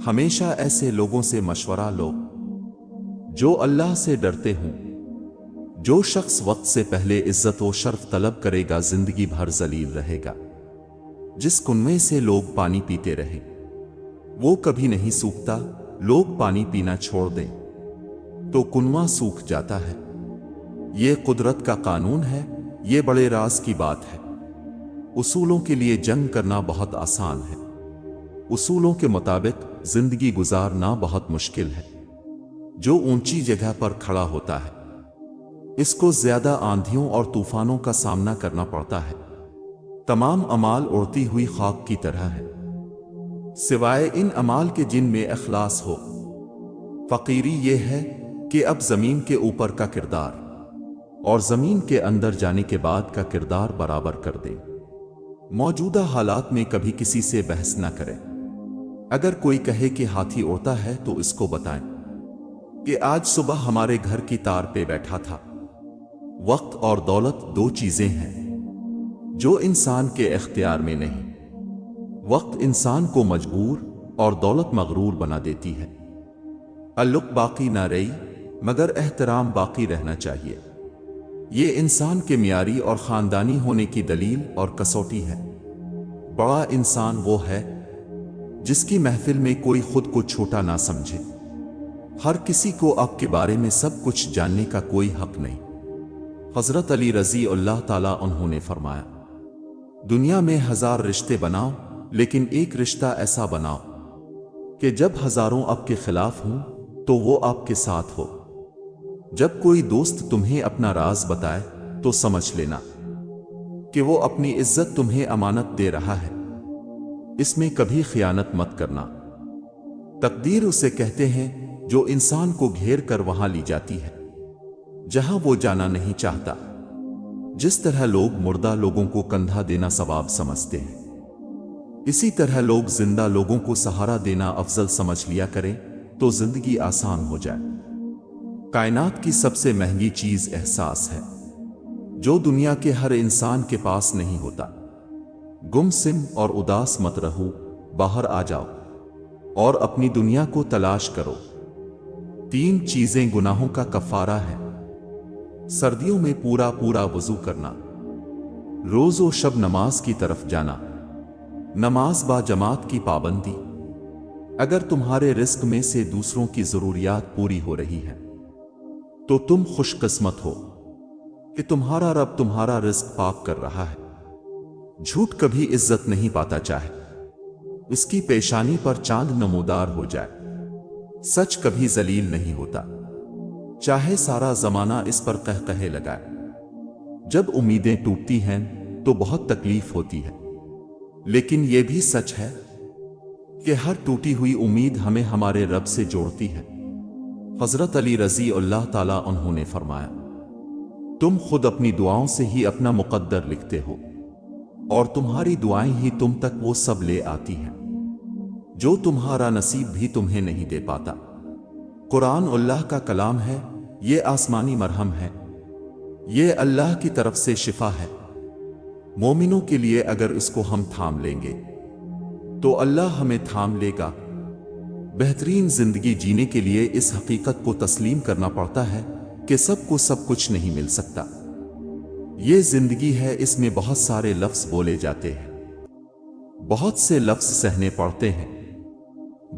ہمیشہ ایسے لوگوں سے مشورہ لو جو اللہ سے ڈرتے ہوں۔ جو شخص وقت سے پہلے عزت و شرف طلب کرے گا زندگی بھر ذلیل رہے گا۔ جس کنویں سے لوگ پانی پیتے رہیں وہ کبھی نہیں سوکھتا۔ لوگ پانی پینا چھوڑ دیں تو کنواں سوکھ جاتا ہے۔ یہ قدرت کا قانون ہے، یہ بڑے راز کی بات ہے۔ اصولوں کے لیے جنگ کرنا بہت آسان ہے، اصولوں کے مطابق زندگی گزارنا بہت مشکل ہے۔ جو اونچی جگہ پر کھڑا ہوتا ہے اس کو زیادہ آندھیوں اور طوفانوں کا سامنا کرنا پڑتا ہے۔ تمام اعمال اڑتی ہوئی خاک کی طرح ہے سوائے ان اعمال کے جن میں اخلاص ہو۔ فقیری یہ ہے کہ اب زمین کے اوپر کا کردار اور زمین کے اندر جانے کے بعد کا کردار برابر کر دیں۔ موجودہ حالات میں کبھی کسی سے بحث نہ کریں۔ اگر کوئی کہے کہ ہاتھی اڑتا ہے تو اس کو بتائیں کہ آج صبح ہمارے گھر کی تار پہ بیٹھا تھا۔ وقت اور دولت دو چیزیں ہیں جو انسان کے اختیار میں نہیں۔ وقت انسان کو مجبور اور دولت مغرور بنا دیتی ہے۔ تعلق باقی نہ رہی مگر احترام باقی رہنا چاہیے۔ یہ انسان کے معیاری اور خاندانی ہونے کی دلیل اور کسوٹی ہے۔ بڑا انسان وہ ہے جس کی محفل میں کوئی خود کو چھوٹا نہ سمجھے۔ ہر کسی کو آپ کے بارے میں سب کچھ جاننے کا کوئی حق نہیں۔ حضرت علی رضی اللہ تعالیٰ عنہ نے فرمایا، دنیا میں 1000 رشتے بناؤ لیکن ایک رشتہ ایسا بناؤ کہ جب ہزاروں آپ کے خلاف ہوں تو وہ آپ کے ساتھ ہو۔ جب کوئی دوست تمہیں اپنا راز بتائے تو سمجھ لینا کہ وہ اپنی عزت تمہیں امانت دے رہا ہے۔ اس میں کبھی خیانت مت کرنا۔ تقدیر اسے کہتے ہیں جو انسان کو گھیر کر وہاں لی جاتی ہے جہاں وہ جانا نہیں چاہتا۔ جس طرح لوگ مردہ لوگوں کو کندھا دینا ثواب سمجھتے ہیں، اسی طرح لوگ زندہ لوگوں کو سہارا دینا افضل سمجھ لیا کریں تو زندگی آسان ہو جائے۔ کائنات کی سب سے مہنگی چیز احساس ہے جو دنیا کے ہر انسان کے پاس نہیں ہوتا۔ گم سم اور اداس مت رہو، باہر آ جاؤ اور اپنی دنیا کو تلاش کرو۔ 3 چیزیں گناہوں کا کفارہ ہے۔ سردیوں میں پورا وضو کرنا، روز و شب نماز کی طرف جانا، نماز با جماعت کی پابندی۔ اگر تمہارے رزق میں سے دوسروں کی ضروریات پوری ہو رہی ہے تو تم خوش قسمت ہو کہ تمہارا رب تمہارا رزق پاک کر رہا ہے۔ جھوٹ کبھی عزت نہیں پاتا چاہے اس کی پیشانی پر چاند نمودار ہو جائے۔ سچ کبھی ذلیل نہیں ہوتا چاہے سارا زمانہ اس پر قہقہے لگائے۔ جب امیدیں ٹوٹتی ہیں تو بہت تکلیف ہوتی ہے، لیکن یہ بھی سچ ہے کہ ہر ٹوٹی ہوئی امید ہمیں ہمارے رب سے جوڑتی ہے۔ حضرت علی رضی اللہ تعالیٰ عنہ نے فرمایا، تم خود اپنی دعاؤں سے ہی اپنا مقدر لکھتے ہو اور تمہاری دعائیں ہی تم تک وہ سب لے آتی ہیں جو تمہارا نصیب بھی تمہیں نہیں دے پاتا۔ قرآن اللہ کا کلام ہے، یہ آسمانی مرہم ہے، یہ اللہ کی طرف سے شفا ہے۔ مومنوں کے لیے اگر اس کو ہم تھام لیں گے تو اللہ ہمیں تھام لے گا۔ بہترین زندگی جینے کے لیے اس حقیقت کو تسلیم کرنا پڑتا ہے کہ سب کو سب کچھ نہیں مل سکتا۔ یہ زندگی ہے، اس میں بہت سارے لفظ بولے جاتے ہیں، بہت سے لفظ سہنے پڑتے ہیں،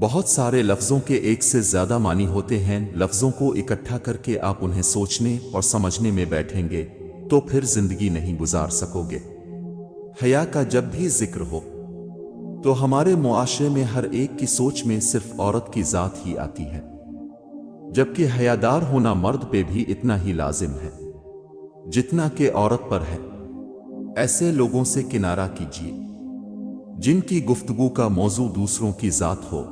بہت سارے لفظوں کے ایک سے زیادہ معنی ہوتے ہیں۔ لفظوں کو اکٹھا کر کے آپ انہیں سوچنے اور سمجھنے میں بیٹھیں گے تو پھر زندگی نہیں گزار سکو گے۔ حیا کا جب بھی ذکر ہو تو ہمارے معاشرے میں ہر ایک کی سوچ میں صرف عورت کی ذات ہی آتی ہے، جبکہ حیادار ہونا مرد پہ بھی اتنا ہی لازم ہے جتنا کہ عورت پر ہے۔ ایسے لوگوں سے کنارہ کیجیے جن کی گفتگو کا موضوع دوسروں کی ذات ہو۔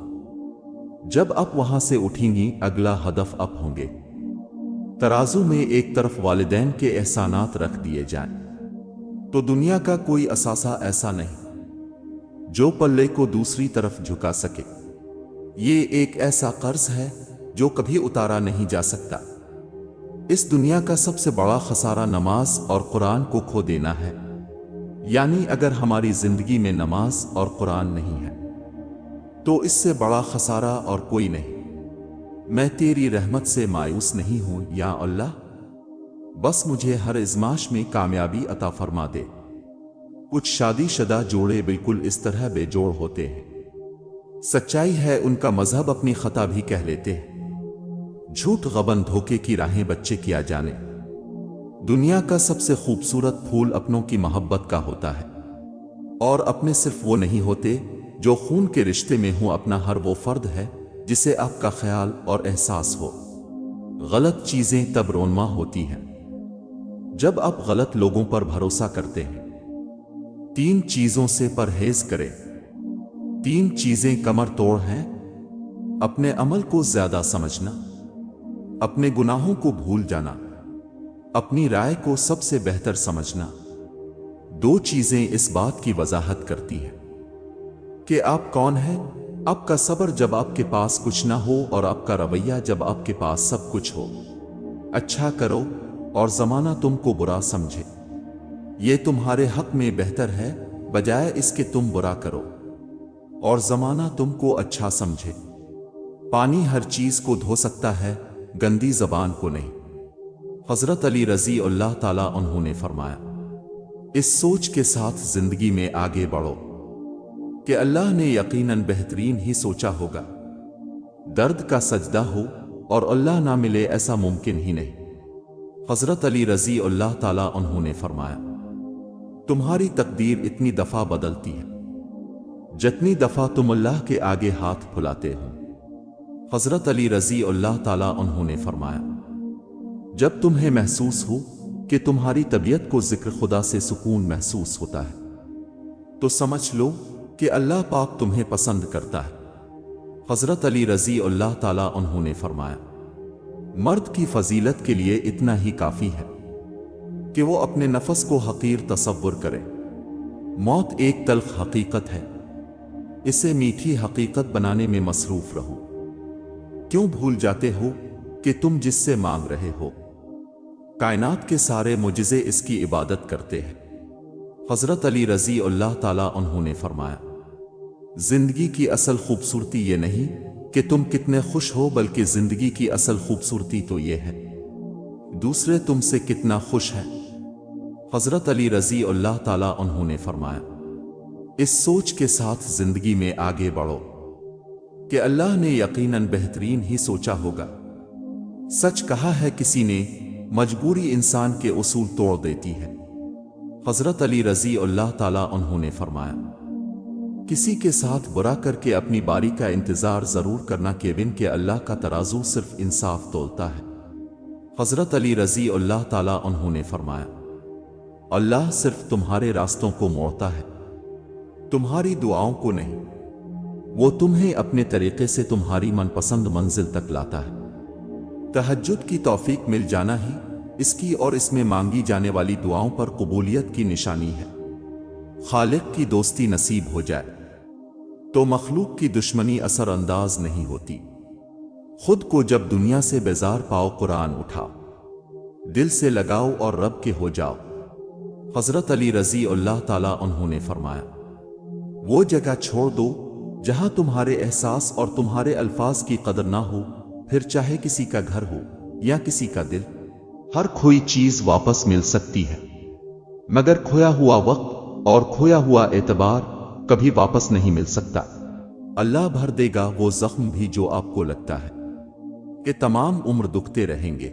جب آپ وہاں سے اٹھیں گی اگلا ہدف آپ ہوں گے۔ ترازو میں ایک طرف والدین کے احسانات رکھ دیے جائیں تو دنیا کا کوئی اثاثہ ایسا نہیں جو پلے کو دوسری طرف جھکا سکے۔ یہ ایک ایسا قرض ہے جو کبھی اتارا نہیں جا سکتا۔ اس دنیا کا سب سے بڑا خسارہ نماز اور قرآن کو کھو دینا ہے، یعنی اگر ہماری زندگی میں نماز اور قرآن نہیں ہے تو اس سے بڑا خسارہ اور کوئی نہیں۔ میں تیری رحمت سے مایوس نہیں ہوں یا اللہ، بس مجھے ہر ازمائش میں کامیابی عطا فرما دے۔ کچھ شادی شدہ جوڑے بالکل اس طرح بے جوڑ ہوتے ہیں۔ سچائی ہے ان کا مذہب اپنی خطا بھی کہہ لیتے ہیں۔ جھوٹ غبن دھوکے کی راہیں بچے کیا جانے۔ دنیا کا سب سے خوبصورت پھول اپنوں کی محبت کا ہوتا ہے، اور اپنے صرف وہ نہیں ہوتے جو خون کے رشتے میں ہوں، اپنا ہر وہ فرد ہے جسے آپ کا خیال اور احساس ہو۔ غلط چیزیں تب رونما ہوتی ہیں جب آپ غلط لوگوں پر بھروسہ کرتے ہیں۔ 3 چیزوں سے پرہیز کریں۔ 3 چیزیں کمر توڑ ہیں: اپنے عمل کو زیادہ سمجھنا، اپنے گناہوں کو بھول جانا، اپنی رائے کو سب سے بہتر سمجھنا۔ 2 چیزیں اس بات کی وضاحت کرتی ہیں کہ آپ کون ہیں: آپ کا صبر جب آپ کے پاس کچھ نہ ہو، اور آپ کا رویہ جب آپ کے پاس سب کچھ ہو۔ اچھا کرو اور زمانہ تم کو برا سمجھے، یہ تمہارے حق میں بہتر ہے بجائے اس کے تم برا کرو اور زمانہ تم کو اچھا سمجھے۔ پانی ہر چیز کو دھو سکتا ہے، گندی زبان کو نہیں۔ حضرت علی رضی اللہ تعالیٰ عنہ نے فرمایا، اس سوچ کے ساتھ زندگی میں آگے بڑھو کہ اللہ نے یقیناً بہترین ہی سوچا ہوگا۔ درد کا سجدہ ہو اور اللہ نہ ملے، ایسا ممکن ہی نہیں۔ حضرت علی رضی اللہ تعالیٰ عنہ نے فرمایا، تمہاری تقدیر اتنی دفعہ بدلتی ہے جتنی دفعہ تم اللہ کے آگے ہاتھ پھلاتے ہو۔ حضرت علی رضی اللہ تعالیٰ عنہ نے فرمایا، جب تمہیں محسوس ہو کہ تمہاری طبیعت کو ذکر خدا سے سکون محسوس ہوتا ہے تو سمجھ لو کہ اللہ پاک تمہیں پسند کرتا ہے۔ حضرت علی رضی اللہ تعالیٰ عنہ نے فرمایا، مرد کی فضیلت کے لیے اتنا ہی کافی ہے کہ وہ اپنے نفس کو حقیر تصور کرے۔ موت ایک تلخ حقیقت ہے، اسے میٹھی حقیقت بنانے میں مصروف رہو۔ کیوں بھول جاتے ہو کہ تم جس سے مانگ رہے ہو؟ کائنات کے سارے معجزے اس کی عبادت کرتے ہیں۔ حضرت علی رضی اللہ تعالیٰ عنہ نے فرمایا، زندگی کی اصل خوبصورتی یہ نہیں کہ تم کتنے خوش ہو، بلکہ زندگی کی اصل خوبصورتی تو یہ ہے دوسرے تم سے کتنا خوش ہیں۔ حضرت علی رضی اللہ تعالیٰ عنہ نے فرمایا، اس سوچ کے ساتھ زندگی میں آگے بڑھو کہ اللہ نے یقیناً بہترین ہی سوچا ہوگا۔ سچ کہا ہے کسی نے، مجبوری انسان کے اصول توڑ دیتی ہے۔ حضرت علی رضی اللہ تعالیٰ عنہ نے فرمایا، کسی کے ساتھ برا کر کے اپنی باری کا انتظار ضرور کرنا کہ اللہ کا ترازو صرف انصاف تولتا ہے۔ حضرت علی رضی اللہ تعالیٰ عنہ نے فرمایا، اللہ صرف تمہارے راستوں کو موڑتا ہے، تمہاری دعاؤں کو نہیں۔ وہ تمہیں اپنے طریقے سے تمہاری من پسند منزل تک لاتا ہے۔ تہجد کی توفیق مل جانا ہی اس کی اور اس میں مانگی جانے والی دعاؤں پر قبولیت کی نشانی ہے۔ خالق کی دوستی نصیب ہو جائے تو مخلوق کی دشمنی اثر انداز نہیں ہوتی۔ خود کو جب دنیا سے بیزار پاؤ، قرآن اٹھاؤ، دل سے لگاؤ اور رب کے ہو جاؤ۔ حضرت علی رضی اللہ تعالیٰ عنہ نے فرمایا، وہ جگہ چھوڑ دو جہاں تمہارے احساس اور تمہارے الفاظ کی قدر نہ ہو، پھر چاہے کسی کا گھر ہو یا کسی کا دل۔ ہر کھوئی چیز واپس مل سکتی ہے، مگر کھویا ہوا وقت اور کھویا ہوا اعتبار کبھی واپس نہیں مل سکتا۔ اللہ بھر دے گا وہ زخم بھی جو آپ کو لگتا ہے کہ تمام عمر دکھتے رہیں گے۔